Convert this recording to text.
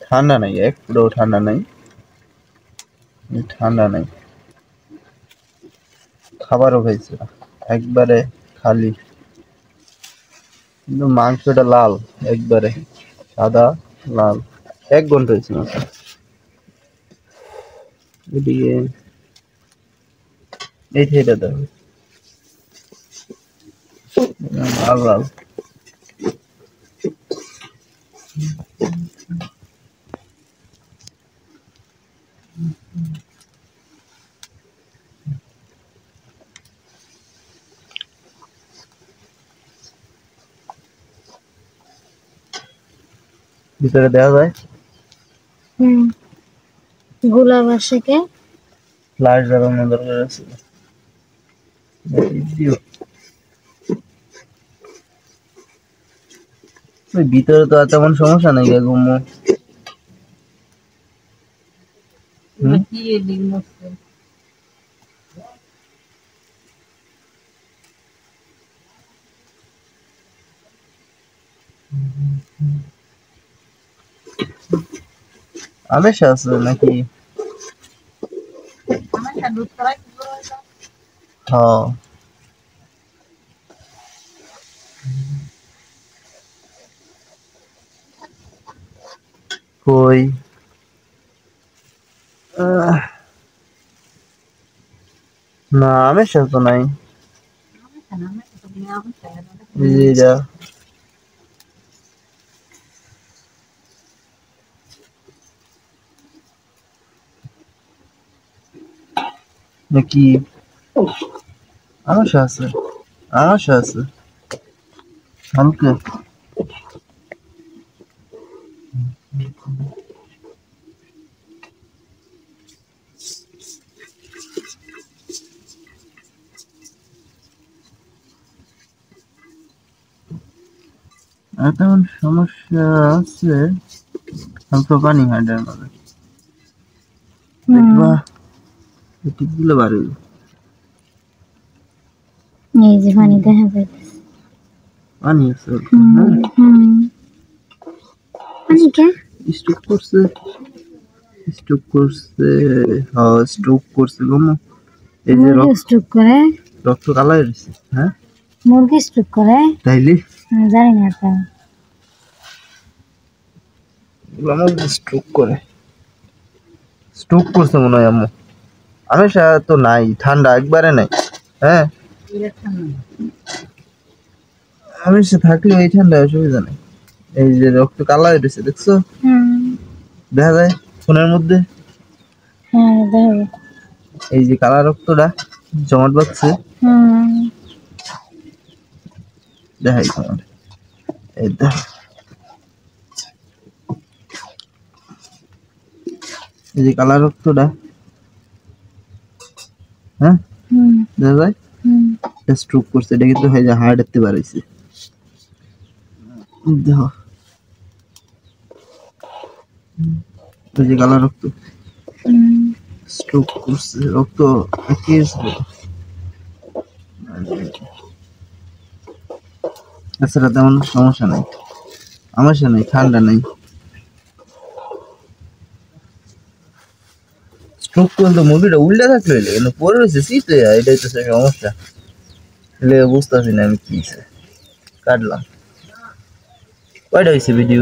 ঠান্ডা নাই, এক ফুটাও ঠান্ডা নাই, ঠান্ডা নাই। খাবারও খাইছে না, একবারে খালি। কিন্তু মাংসটা লাল, একবারে সাদা লাল। 1 ঘন্টা হয়েছে না। এদিকে এটা দেখো, লাল লাল। ভিতরে দেখা যায় গোলাপ আশেকে ফ্লাশ জ্বালানো দরকার আছে। ভিতরে তো আর তেমন সমস্যা নাই গে ঘুমো। আমেশা আছে নাকি? হ্যাঁ কই না, আমেশা তো নাই। যা নাকি আমেশা আছে, আমেশা আছে হালকা। আর তেমন সমস্যা আছে, হালকা পানি হাঁটার মধ্যে দেখবা টিপগুলো বাড়ে। এই যে পানি দেখা যায়, পানি আছে পানি কে স্ট্রোক করছে, স্ট্রোক করছে, হ্যাঁ স্ট্রোক করছে গো। এই যে স্ট্রোক করে রক্ত কালো হয়ে গেছে। হ্যাঁ মুরগি স্ট্রোক করে তাইলে জানি না তো, স্ট্রোক করে, স্ট্রোক করছে মনে হয় আম্মু। আমেশা তো নাই, ঠান্ডা একবারে নাই। হ্যাঁ আমেশা থাকলে এই ঠান্ডা অসুবিধা নেই। এই যে রক্ত কালো হয়ে গেছে দেখছো, দেখা যায় ফোনের মধ্যে। এই যে কালা রক্তটা জমাট বাঁধছে, দেখাই তোমার। এই দেখো, এই যে কালা রক্তটা, হ্যাঁ দেখা যায় স্ট্রোক করছে। এটা কিন্তু হয় যে হার্ট এতে বাড়াইছে, দেখো এই যে কালা রক্ত স্ট্রোক করছে, রক্ত এছাড়া তেমন সমস্যা নাই, সমস্যা নেই, ঠান্ডা নেই। স্ট্রোক করলে মুভিটা উল্টা থাকলে কিন্তু পরে রয়েছে শীতে, এটাই তো সমস্যা। বুঝতেছি না আমি কি কাটলাম, কয়টা হয়েছে ভিডিও।